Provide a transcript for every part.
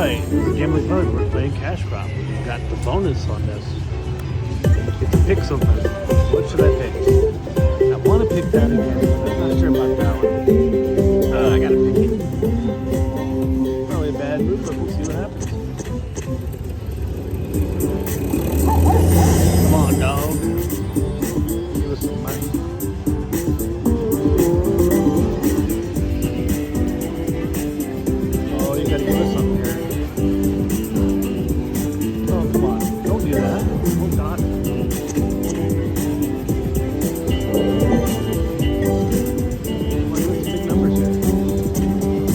Alright, this is Gambling Pugs. We're playing CashCrop. We've got the bonus on this. Get to pick something. What should I pick? I want to pick that again, but I'm not sure about that one. I gotta pick it. Probably a bad move, but we'll see what happens. Come on, dog. Give us some money. Oh, you gotta give us something here. Oh, come on. Don't do that. Oh, God. Come on, get some big numbers here.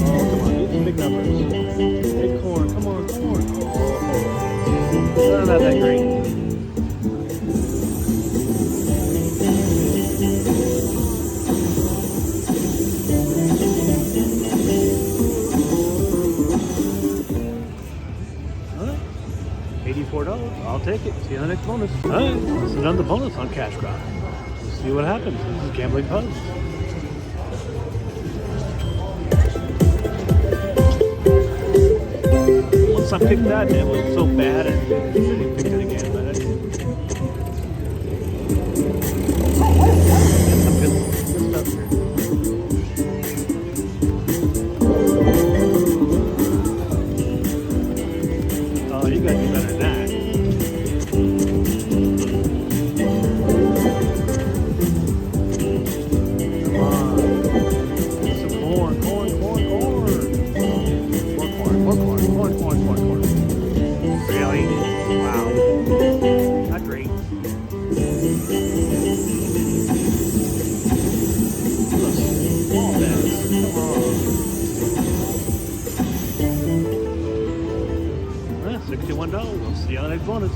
Oh, come on. Get some big numbers. Big corn. Come on, corn. Oh, not that great. $84. I'll take it. See you on the next bonus. Alright, this is another bonus on CashCrop. Let's see what happens. This is Gambling Pugs. Once I picked that, it was so bad and I should have picked it again, but I didn't. Get some good stuff here. Oh, you gotta do better than that. Come on. Get some corn. More corn. Really? Wow. Not great. Look, all that. Come on. $61. We'll see you on the next bonus.